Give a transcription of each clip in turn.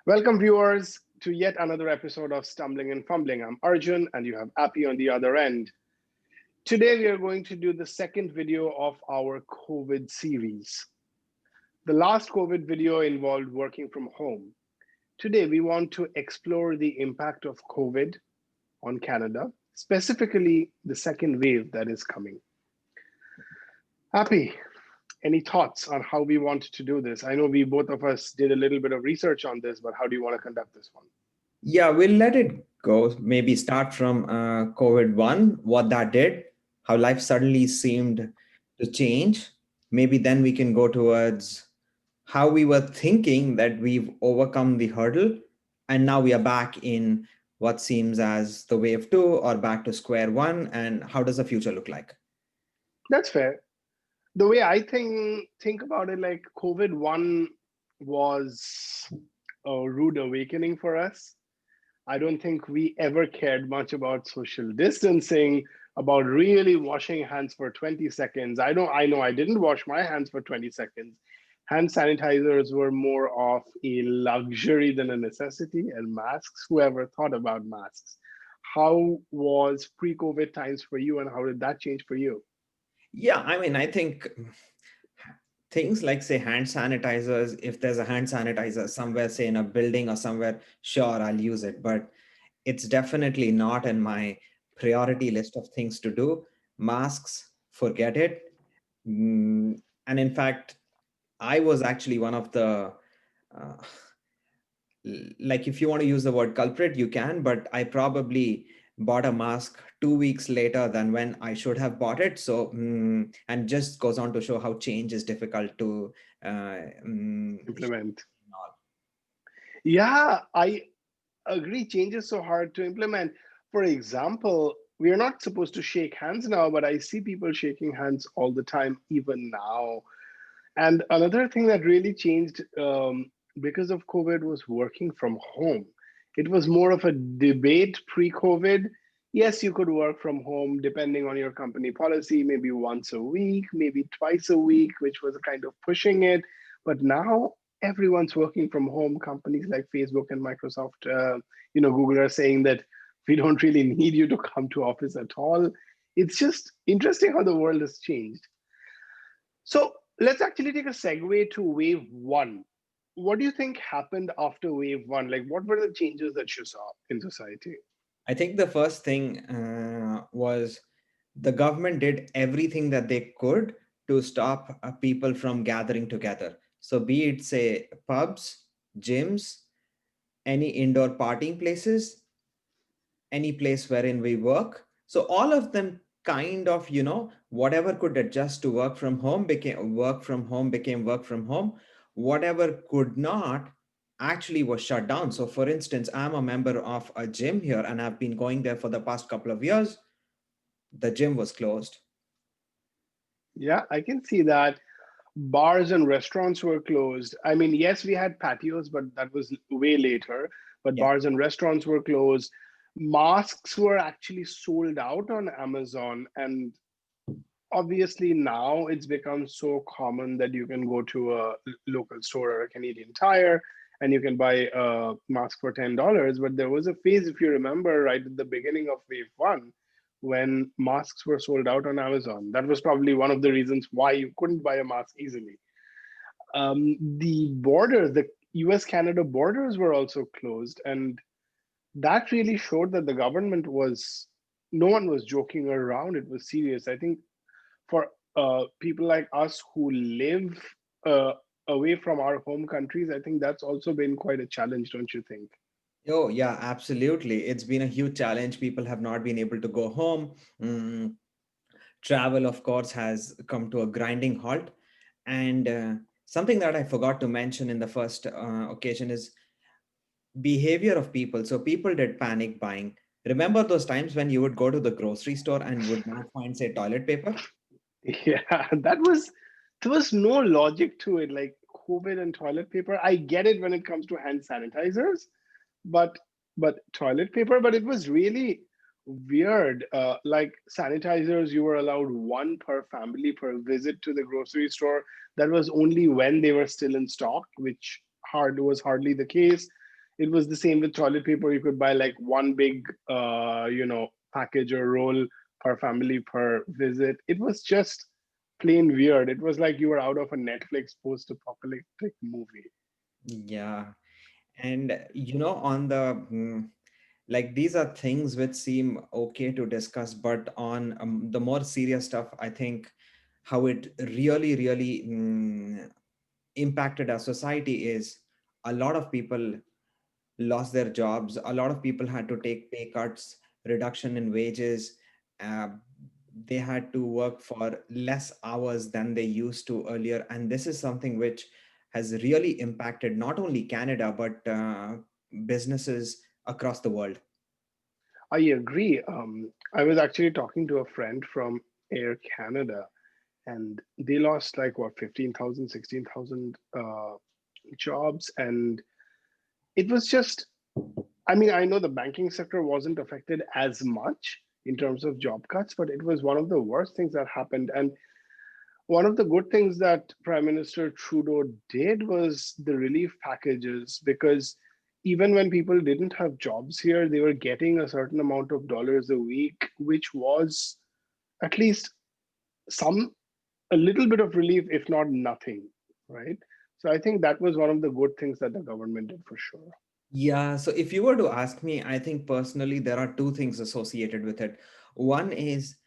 Welcome, viewers, to yet another episode of Stumbling and Fumbling. I'm Arjun, and you have Appy on the other end. Today, we are going to do the second video of our COVID series. The last COVID video involved working from home. Today, we want to explore the impact of COVID on Canada, specifically the second wave that is coming. Appy, any thoughts on how we want to do this? I know we both of us did a little bit of research on this, but how do you want to conduct this one? Yeah, we'll let it go. Maybe start from COVID 1, what that did, how life suddenly seemed to change. Maybe then we can go towards how we were thinking that we've overcome the hurdle. And now we are back in what seems as the wave 2 or back to square one. And how does the future look like? That's fair. The way I think about it, like COVID-1 was a rude awakening for us. I don't think we ever cared much about social distancing, about really washing hands for 20 seconds. I know I didn't wash my hands for 20 seconds. Hand sanitizers were more of a luxury than a necessity, and masks, whoever thought about masks. How was pre-COVID times for you, and how did that change for you? Yeah, I mean, I think things like, say, hand sanitizers, if there's a hand sanitizer somewhere, say in a building or somewhere, sure, I'll use it. But it's definitely not in my priority list of things to do. Masks, forget it. And in fact, I was actually one of the, uh, like, if you want to use the word culprit, you can, but I probably bought a mask 2 weeks later than when I should have bought it. So, and just goes on to show how change is difficult to Implement. Yeah, I agree. Change is so hard to implement. For example, we are not supposed to shake hands now, but I see people shaking hands all the time, even now. And another thing that really changed because of COVID was working from home. It was more of a debate pre-COVID. Yes, you could work from home depending on your company policy, maybe once a week, maybe twice a week, which was kind of pushing it. But now everyone's working from home. Companies like Facebook and Microsoft, Google are saying that we don't really need you to come to office at all. It's just interesting how the world has changed. So let's actually take a segue to wave one. What do you think happened after wave one? Like, what were the changes that you saw in society? I think the first thing was the government did everything that they could to stop people from gathering together. So, be it, say, pubs, gyms, any indoor partying places, any place wherein we work. So, all of them kind of, whatever could adjust to work from home became work from home, became work from home. Whatever could not actually was shut down. So, for instance, I'm a member of a gym here and I've been going there for the past couple of years. The gym was closed. Yeah, I can see that. Bars and restaurants were closed. I mean, yes, we had patios, but that was way later. But Yeah. bars and restaurants were closed. Masks were actually sold out on Amazon. And obviously, now it's become so common that you can go to a local store or a Canadian Tire and you can buy a mask for $10. But there was a phase, if you remember, right at the beginning of wave one, when masks were sold out on Amazon. That was probably one of the reasons why you couldn't buy a mask easily. The border, the US Canada borders were also closed. And that really showed that the government was, no one was joking around. It was serious. I think for people like us who live uh, away from our home countries, I think that's also been quite a challenge, don't you think? Oh, yeah, absolutely. It's been a huge challenge. People have not been able to go home. Mm, Travel, of course, has come to a grinding halt. And something that I forgot to mention in the first occasion is behavior of people. So people did panic buying. Remember those times when you would go to the grocery store and would not find, say, toilet paper? Yeah, there was no logic to it. Like COVID and toilet paper, I get it when it comes to hand sanitizers, but toilet paper, but it was really weird. Like sanitizers, you were allowed one per family per visit to the grocery store. That was only when they were still in stock, which hard was hardly the case. It was the same with toilet paper. You could buy like one big, package or roll per family per visit. It was just plain weird. It was like you were out of a Netflix post-apocalyptic movie. Yeah. And on the like these are things which seem okay to discuss, but on the more serious stuff, I think how it really, really impacted our society is a lot of people lost their jobs. A lot of people had to take pay cuts, reduction in wages. Uh, they had to work for less hours than they used to earlier. And this is something which has really impacted not only Canada, but businesses across the world. I agree. I was actually talking to a friend from Air Canada, and they lost like what 15,000, 16,000 jobs, and it was just, I mean, I know the banking sector wasn't affected as much in terms of job cuts, but it was one of the worst things that happened. And one of the good things that Prime Minister Trudeau did was the relief packages, because even when people didn't have jobs here, they were getting a certain amount of dollars a week, which was at least some, a little bit of relief, if not nothing, right? So I think that was one of the good things that the government did for sure. Yeah, so if you were to ask me, I think personally there are two things associated with it. One is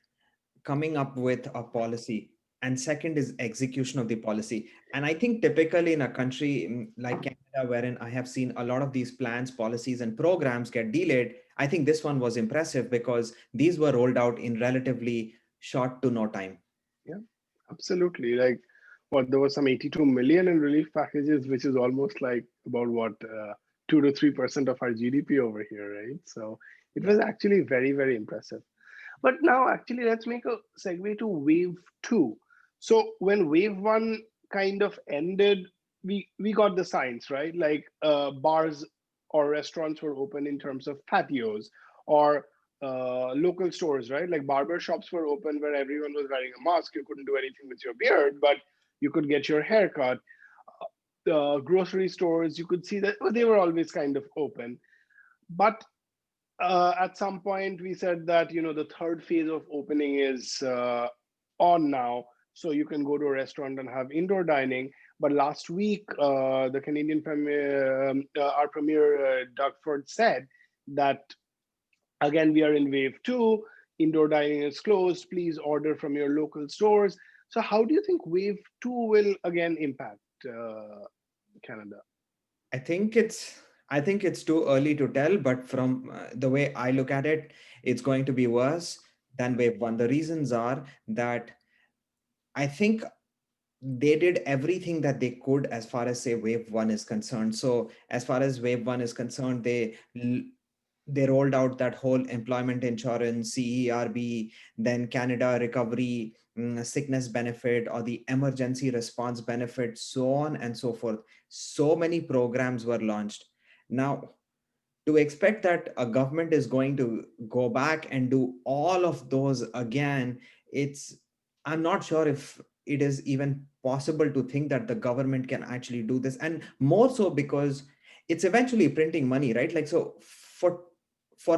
coming up with a policy, and second is execution of the policy. And I think typically in a country like Canada, wherein I have seen a lot of these plans, policies, and programs get delayed, I think this one was impressive because these were rolled out in relatively short to no time. Yeah, absolutely. Like, what, there was some 82 million in relief packages, which is almost like about what, 2 to 3% of our GDP over here, right? So it Yeah. was actually very, very impressive. But now, actually, let's make a segue to wave two. So when wave one kind of ended, we got the signs, right? Like bars or restaurants were open in terms of patios, or local stores, right? Like barber shops were open where everyone was wearing a mask. You couldn't do anything with your beard, but you could get your hair cut. The grocery stores, you could see that they were always kind of open. But at some point we said that the third phase of opening is on now, so you can go to a restaurant and have indoor dining. But last week the Canadian premier, our premier Doug Ford said that again we are in wave two, indoor dining is closed, please order from your local stores. So how do you think wave two will again impact Canada? I think it's too early to tell, but from the way I look at it, it's going to be worse than wave one. The reasons are that I think they did everything that they could as far as say wave one is concerned. So as far as wave one is concerned, they rolled out that whole employment insurance, CERB, then Canada recovery, sickness benefit, or the emergency response benefit, so on and so forth. So many programs were launched. Now, to expect that a government is going to go back and do all of those again, it's I'm not sure if it is even possible to think that the government can actually do this, and more so because it's eventually printing money, right? Like, so for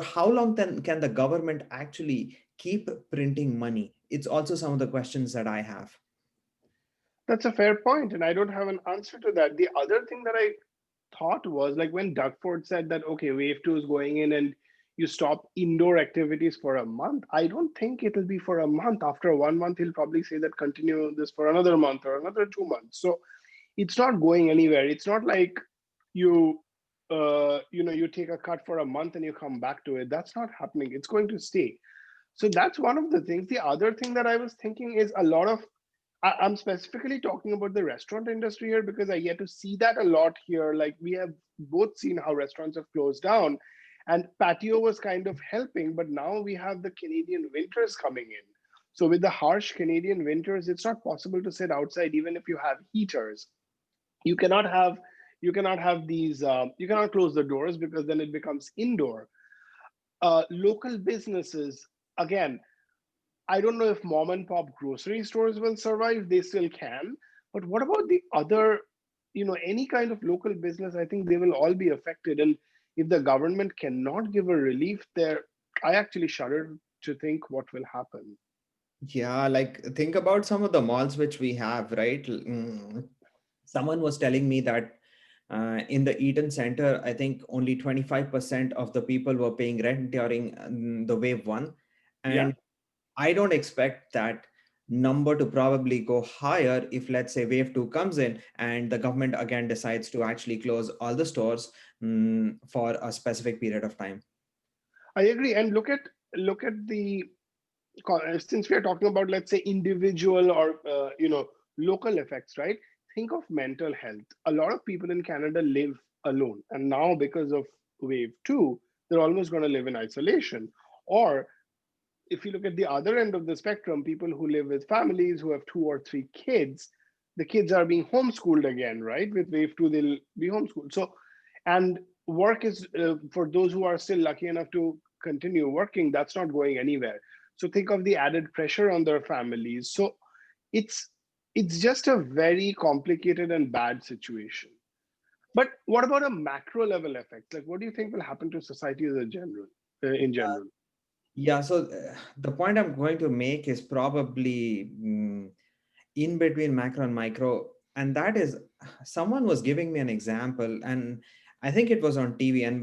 how long then can the government actually keep printing money? It's also some of the questions that I have. That's a fair point, and I don't have an answer to that. The other thing that I thought was like when Doug Ford said that, okay, wave two is going in and you stop indoor activities for a month. I don't think it'll be for a month. After 1 month, he'll probably say that continue this for another month or another 2 months. So it's not going anywhere. It's not like you, you take a cut for a month and you come back to it. That's not happening. It's going to stay. So that's one of the things. The other thing that I was thinking is a lot of, I'm specifically talking about the restaurant industry here because I get to see that a lot here. Like we have both seen how restaurants have closed down, and patio was kind of helping, but now we have the Canadian winters coming in. So with the harsh Canadian winters, it's not possible to sit outside even if you have heaters. You cannot have these. You cannot close the doors because then it becomes indoor. Local businesses, again, I don't know if mom and pop grocery stores will survive. They still can. But what about the other? any kind of local business, I think they will all be affected. And if the government cannot give a relief there, I actually shudder to think what will happen. Yeah, like think about some of the malls which we have, right? Someone was telling me that in the Eaton Center, I think only 25% of the people were paying rent during the wave one. Yeah. And I don't expect that number to probably go higher if, let's say, wave two comes in and the government again decides to actually close all the stores for a specific period of time. I agree. And look at the since we are talking about, let's say, individual or local effects, right? Think of mental health. A lot of people in Canada live alone, and now because of wave 2, they're almost going to live in isolation. Or if you look at the other end of the spectrum, people who live with families who have 2 or 3 kids, the kids are being homeschooled again, right? With wave 2, they'll be homeschooled. So, and work is, for those who are still lucky enough to continue working, that's not going anywhere. So think of the added pressure on their families. So it's it's just a very complicated and bad situation. But what about a macro level effect? Like, what do you think will happen to society as a general, in general? Yeah, so the point I'm going to make is probably in between macro and micro, and that is someone was giving me an example, and I think it was on TV. And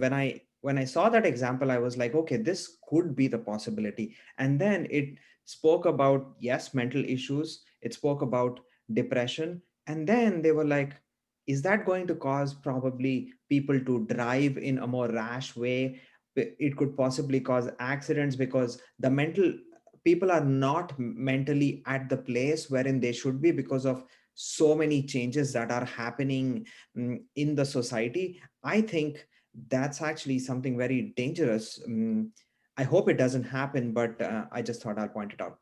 when I saw that example, I was like, okay, this could be the possibility. And then it spoke about, yes, mental issues. It spoke about depression, and then they were like, is that going to cause probably people to drive in a more rash way? It could possibly cause accidents because the mental people are not mentally at the place wherein they should be because of so many changes that are happening in the society. I think that's actually something very dangerous. I hope it doesn't happen, but I just thought I'll point it out.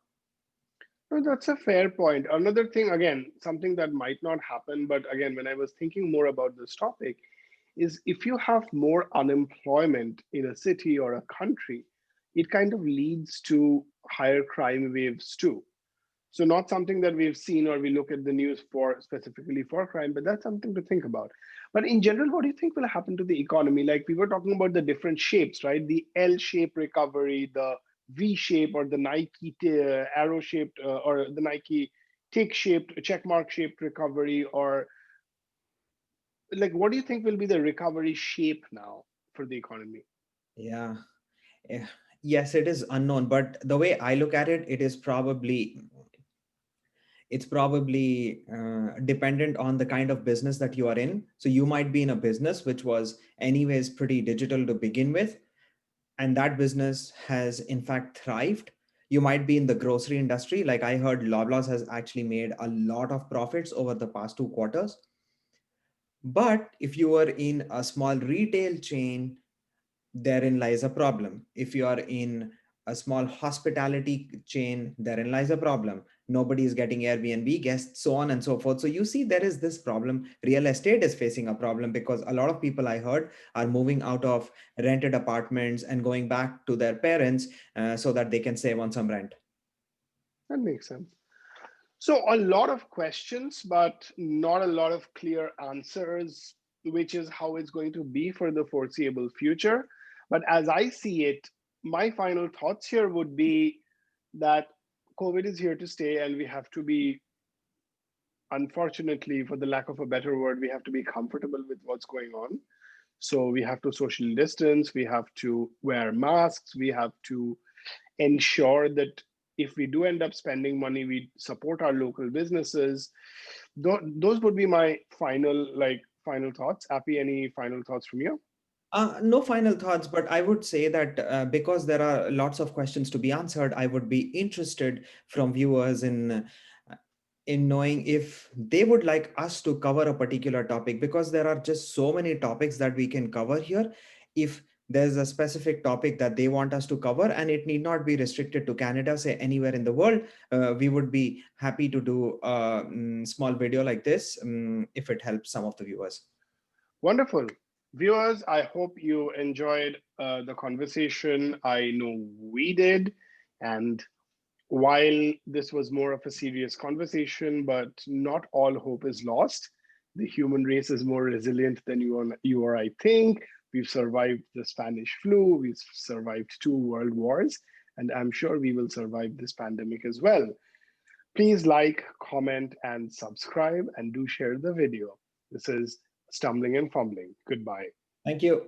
No, that's a fair point. Another thing, again, something that might not happen, but again, when I was thinking more about this topic, is if you have more unemployment in a city or a country, it kind of leads to higher crime waves too. So not something that we've seen or we look at the news for specifically for crime, but that's something to think about. But in general, what do you think will happen to the economy? Like we were talking about the different shapes, right? The L-shaped recovery, the V-shape, or the Nike arrow-shaped, or the Nike tick-shaped, checkmark-shaped recovery, or like what do you think will be the recovery shape now for the economy? Yeah. Eh, yes, it is unknown, but the way I look at it, it's probably dependent on the kind of business that you are in. So you might be in a business which was anyways pretty digital to begin with, and that business has in fact thrived. You might be in the grocery industry, like I heard Loblaws has actually made a lot of profits over the past 2 quarters. But if you are in a small retail chain, therein lies a problem. If you are in a small hospitality chain, therein lies a problem. Nobody is getting Airbnb guests, so on and so forth. So you see, there is this problem. Real estate is facing a problem because a lot of people I heard are moving out of rented apartments and going back to their parents so that they can save on some rent. That makes sense. So a lot of questions, but not a lot of clear answers, which is how it's going to be for the foreseeable future. But as I see it, my final thoughts here would be that COVID is here to stay, and we have to be, unfortunately, for the lack of a better word, we have to be comfortable with what's going on. So we have to social distance, we have to wear masks, we have to ensure that if we do end up spending money, we support our local businesses. Those would be my final thoughts. Happy, any final thoughts from you? No final thoughts, but I would say that because there are lots of questions to be answered, I would be interested from viewers in knowing if they would like us to cover a particular topic, because there are just so many topics that we can cover here. If there's a specific topic that they want us to cover, and it need not be restricted to Canada, say anywhere in the world, we would be happy to do a small video like this if it helps some of the viewers. Wonderful. Viewers, I hope you enjoyed the conversation. I know we did. And while this was more of a serious conversation, but not all hope is lost. The human race is more resilient than you or I think. We've survived the Spanish flu, we've survived 2 world wars, and I'm sure we will survive this pandemic as well. Please like, comment, and subscribe, and do share the video. This is Stumbling and Fumbling. Goodbye. Thank you.